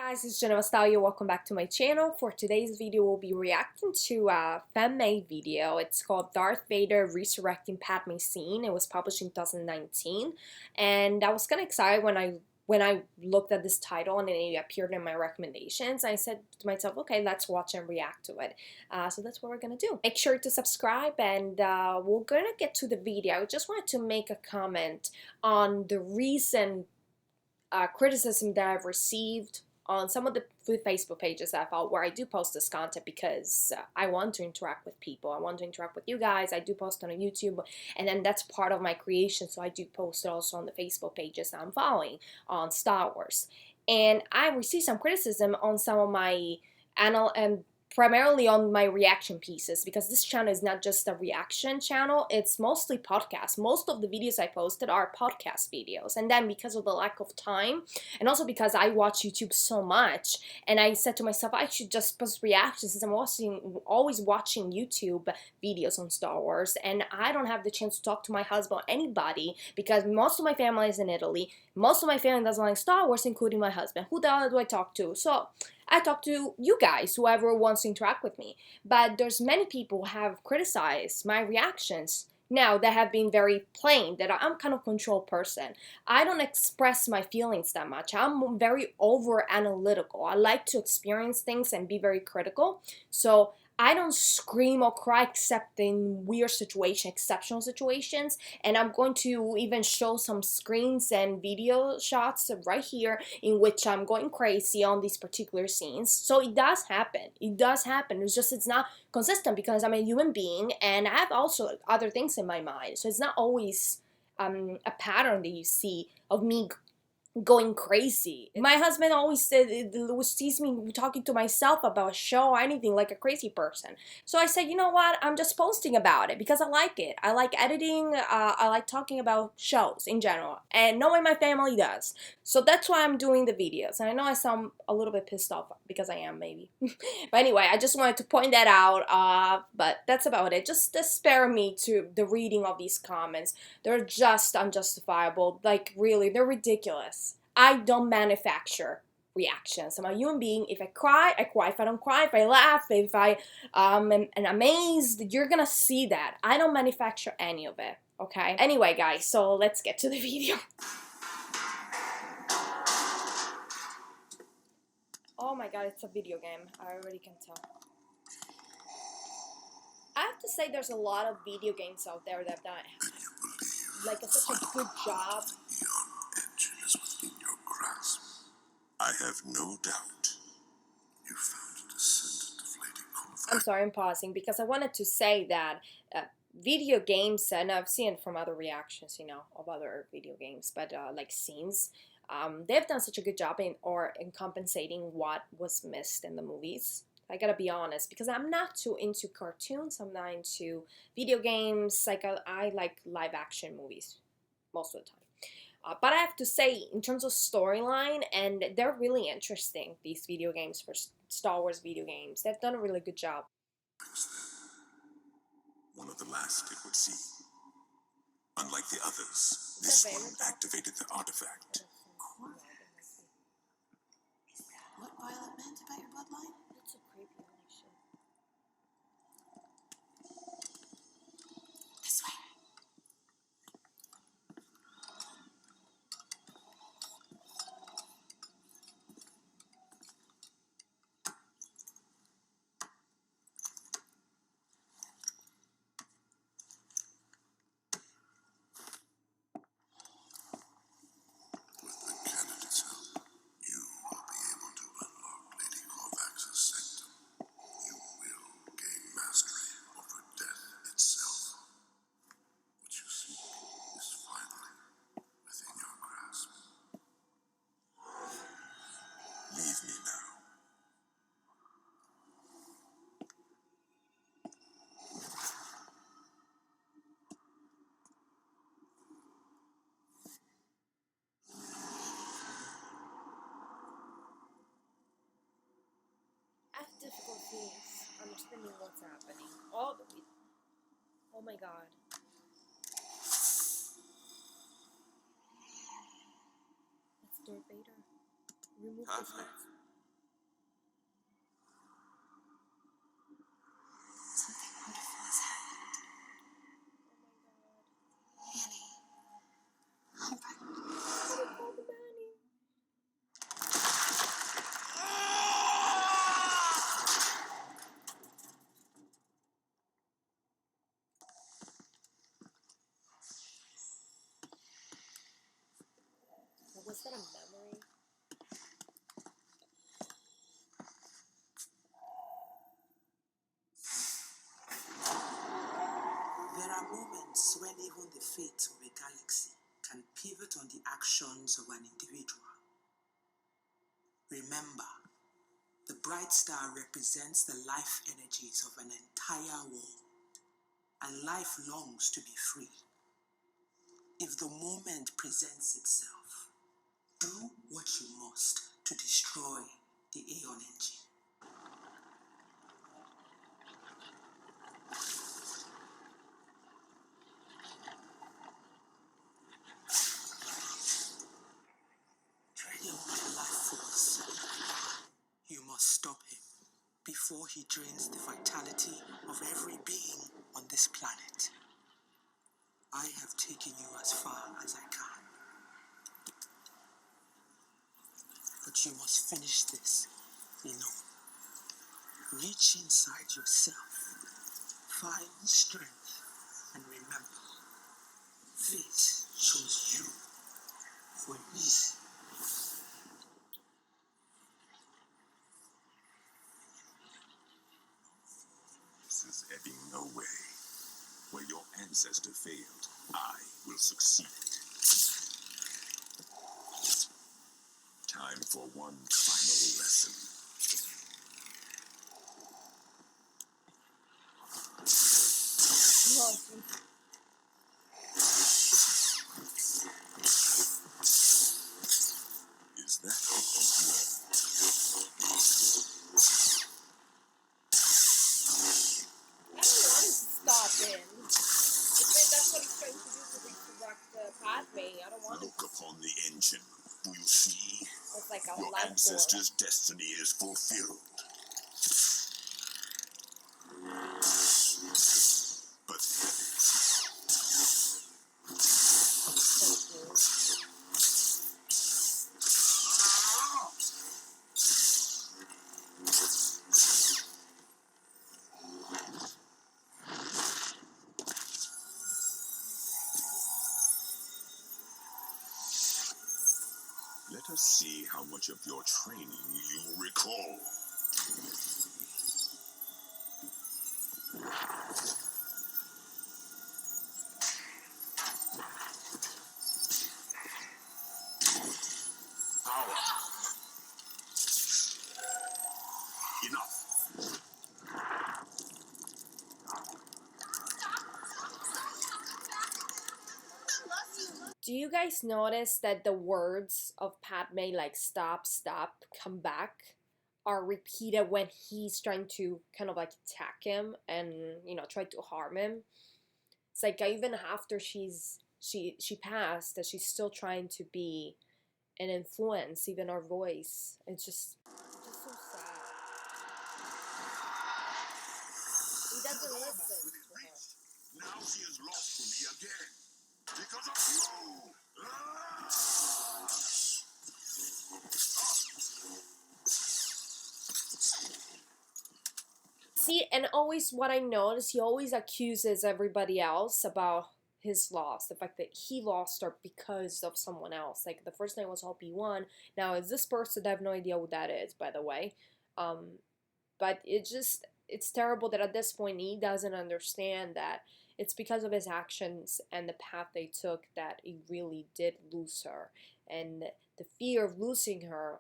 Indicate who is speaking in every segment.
Speaker 1: Guys, it's Jenna Nostalgia. Welcome back to my channel. For today's video, we'll be reacting to a fan-made video. It's called Darth Vader Resurrecting Padme scene. It was published in 2019, and I was kind of excited when I looked at this title and it appeared in my recommendations. I said to myself, okay, let's watch and react to it. So that's what we're gonna do. Make sure to subscribe, and we're gonna get to the video. I just wanted to make a comment on the recent criticism that I've received on some of the Facebook pages I follow where I do post this content because I want to interact with people. I want to interact with you guys. I do post on YouTube, and then that's part of my creation, so I do post it also on the Facebook pages that I'm following on Star Wars. And I received some criticism on some of my primarily on my reaction pieces, because this channel is not just a reaction channel, it's mostly podcasts. Most of the videos I posted are podcast videos, and then because of the lack of time, and also because I watch YouTube so much, and I said to myself I should just post reactions since I'm always watching YouTube videos on Star Wars, and I don't have the chance to talk to my husband or anybody because most of my family is in Italy. Most of my family doesn't like Star Wars, including my husband. Who the hell do I talk to? So I talk to you guys, whoever wants to interact with me. But there's many people who have criticized my reactions now that have been very plain, that I'm kind of control person. I don't express my feelings that much. I'm very over analytical. I like to experience things and be very critical. So I don't scream or cry except in weird situations, exceptional situations, and I'm going to even show some screens and video shots right here in which I'm going crazy on these particular scenes. So it does happen. It does happen. It's just it's not consistent because I'm a human being and I have also other things in my mind. So it's not always a pattern that you see of me going crazy. My husband always sees me talking to myself about a show or anything like a crazy person. So I said, you know what, I'm just posting about it because I like it. I like editing, I like talking about shows in general, and knowing my family does. So that's why I'm doing the videos. And I know I sound a little bit pissed off because I am, maybe. But anyway, I just wanted to point that out, but that's about it. Just spare me to the reading of these comments. They're just unjustifiable. Like, really, they're ridiculous. I don't manufacture reactions. I'm a human being. If I cry, I cry. If I don't cry, if I laugh, if I am amazed, you're gonna see that. I don't manufacture any of it, okay? Anyway, guys, so let's get to the video. Oh my god, it's a video game. I already can tell. I have to say there's a lot of video games out there that have done like such a good job.
Speaker 2: I have no doubt you found a descendant of Lady Convert.
Speaker 1: I'm sorry, I'm pausing because I wanted to say that video games, and I've seen it from other reactions, you know, of other video games, but like scenes, they've done such a good job in compensating what was missed in the movies. I gotta be honest, because I'm not too into cartoons, I'm not into video games, like I like live action movies most of the time. But I have to say, in terms of storyline, and they're really interesting, these video games for Star Wars video games. They've done a really good job.
Speaker 2: One of the last it would see. Unlike the others, this one activated the artifact.
Speaker 3: Is that what Violet meant about your bloodline?
Speaker 1: That's a creepy relation.
Speaker 3: This way.
Speaker 1: I have difficulties understanding what's happening. Oh my god. It's Darth Vader. Remove his mask.
Speaker 3: moments when even the fate of a galaxy can pivot on the actions of an individual. Remember, the bright star represents the life energies of an entire world, and life longs to be free. If the moment presents itself, do what you must to destroy the Aeon engine. Treading on the life force, you must stop him before he drains the vitality of every being on this planet. I have taken you as far as I can. But you must finish this alone. Reach inside yourself, find strength, and remember, fate chose you for a reason.
Speaker 2: This is heading nowhere. Where your ancestor failed, I will succeed. Time for one final lesson. Is that all you want?
Speaker 1: I don't want to stop him. If that's what he's trying to do to resurrect Padme, I don't want
Speaker 2: Look
Speaker 1: to.
Speaker 2: upon the engine. Do you see?
Speaker 1: It's like a
Speaker 2: Your
Speaker 1: life force.
Speaker 2: ancestors' destiny is fulfilled. But let us see how much of your training you recall. Power. Enough.
Speaker 1: Do you guys notice that the words of Padme, like stop, stop, come back, are repeated when he's trying to kind of like attack him and, you know, try to harm him? It's like even after she passed, that she's still trying to be an influence, even her voice. It's just so sad. He doesn't listen to her.
Speaker 2: Now she is lost to me again. Because of you!
Speaker 1: See, and always what I notice, he always accuses everybody else about his loss, the fact that he lost her because of someone else. Like the first night was Obi-Wan. Now is this person? I have no idea who that is, by the way. But it's terrible that at this point he doesn't understand that it's because of his actions and the path they took that he really did lose her, and the fear of losing her,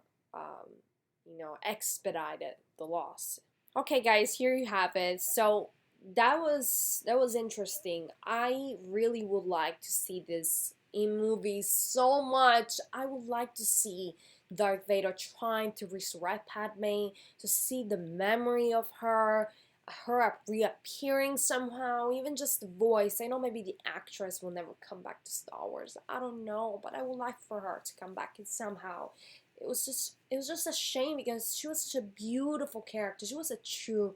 Speaker 1: you know, expedited the loss. Okay, guys, here you have it. So that was interesting. I really would like to see this in movies so much. I would like to see Darth Vader trying to resurrect Padme, to see the memory of her reappearing somehow, even just the voice. I know maybe the actress will never come back to Star Wars. I don't know, but I would like for her to come back and somehow. It was just a shame because she was such a beautiful character. She was a true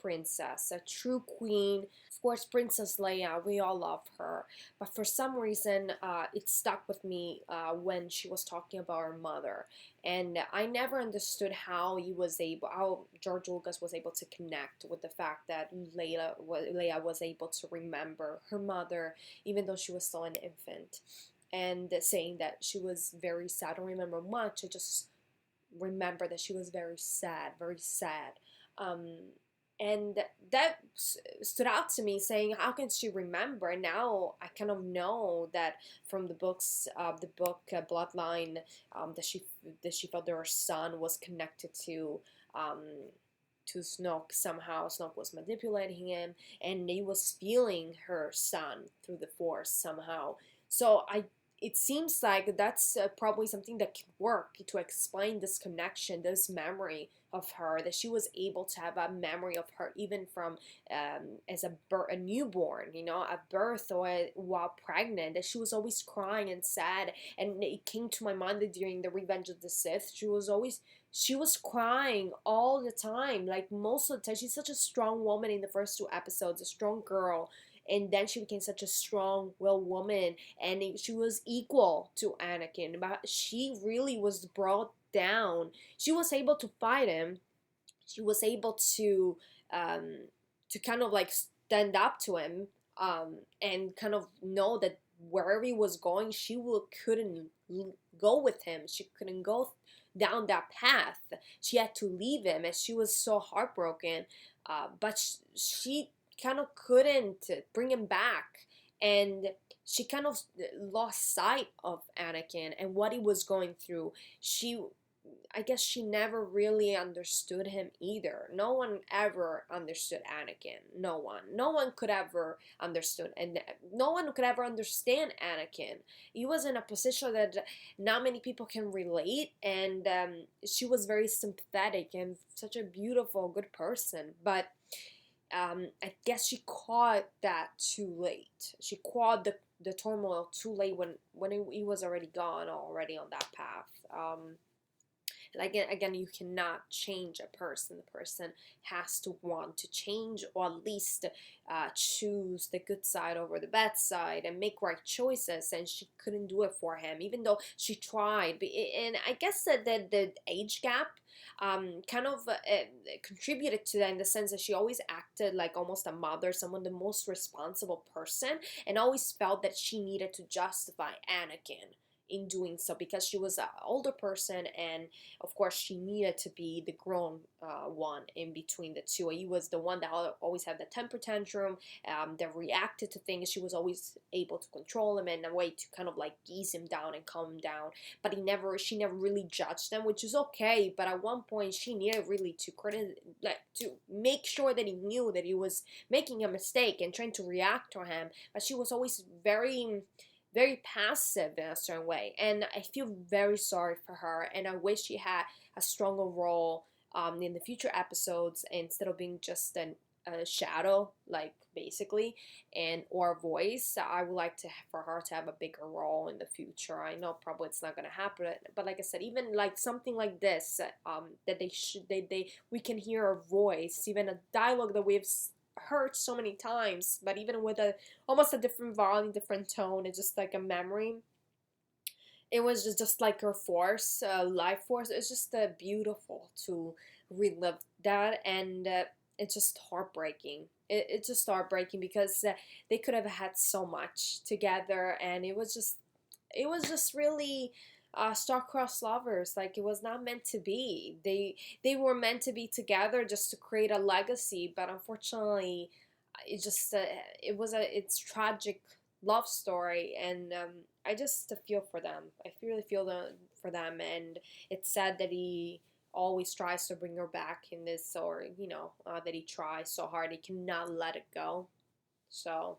Speaker 1: princess, a true queen. Of course, Princess Leia, we all love her. But for some reason, it stuck with me when she was talking about her mother. And I never understood how George Lucas was able to connect with the fact that Leia was able to remember her mother, even though she was still an infant. And saying that she was very sad. I don't remember much. I just remember that she was very sad, very sad. and that stood out to me, saying how can she remember? And now I kind of know that from the books, the book Bloodline, that she felt that her son was connected um, to Snoke. Somehow Snoke was manipulating him, and he was feeling her son through the Force somehow. So it seems like that's probably something that can work to explain this connection, this memory of her, that she was able to have a memory of her even from as a newborn, you know, at birth or while pregnant, that she was always crying and sad. And it came to my mind that during the Revenge of the Sith, she was crying all the time, like most of the time. She's such a strong woman in the first two episodes, a strong girl, and then she became such a strong-willed woman, and she was equal to Anakin, but she really was brought down. She was able to fight him. She was able um, to kind of like stand up to him, and kind of know that wherever he was going, couldn't go with him. She couldn't go down that path. She had to leave him, and she was so heartbroken. But she kind of couldn't bring him back, and she kind of lost sight of Anakin and what he was going through. I guess she never really understood him either. No one ever understood Anakin. No one. No one could ever understood, and no one could ever understand Anakin. He was in a position that not many people can relate, and she was very sympathetic and such a beautiful, good person. But I guess she caught that too late. She caught the turmoil too late when he was already gone, already on that path. Like again, you cannot change a person. The person has to want to change, or at least choose the good side over the bad side and make right choices. And she couldn't do it for him, even though she tried. And I guess that the age gap kind of contributed to that, in the sense that she always acted like almost a mother, someone, the most responsible person, and always felt that she needed to justify Anakin in doing so, because she was an older person, and of course she needed to be the grown one in between the two. He was the one that always had the temper tantrum, that reacted to things. She was always able to control him in a way to kind of like ease him down and calm him down, but she never really judged them, which is okay. But at one point she needed really to to make sure that he knew that he was making a mistake and trying to react to him. But she was always very passive in a certain way, and I feel very sorry for her, and I wish she had a stronger role in the future episodes, instead of being just a shadow, like basically, and or a voice. I would like for her to have a bigger role in the future. I know probably it's not gonna happen, but like I said, even like something like this, that we can hear her voice, even a dialogue that we've heard so many times, but even with almost a different volume, different tone, it's just like a memory. It was just like her force, life force. It's just beautiful to relive that, and it's just heartbreaking. It's just heartbreaking, because they could have had so much together, and it was just really star-crossed lovers. Like, it was not meant to be. They were meant to be together just to create a legacy, but unfortunately it just it's tragic love story, and I just feel for them. I really feel for them, and it's sad that he always tries to bring her back in this, or that he tries so hard, he cannot let it go. So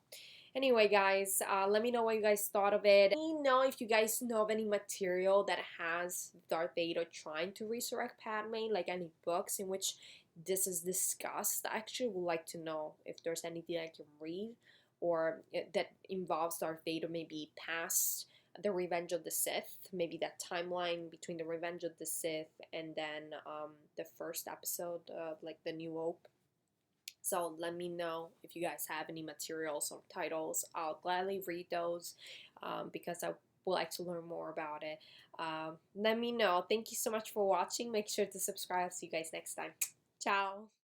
Speaker 1: anyway, guys, let me know what you guys thought of it. Let me know if you guys know of any material that has Darth Vader trying to resurrect Padme, like any books in which this is discussed. I actually would like to know if there's anything I can read, or that involves Darth Vader maybe past the Revenge of the Sith, maybe that timeline between the Revenge of the Sith and then the first episode of like the New Hope. So let me know if you guys have any materials or titles. I'll gladly read those, because I would like to learn more about it. Let me know. Thank you so much for watching. Make sure to subscribe. See you guys next time. Ciao.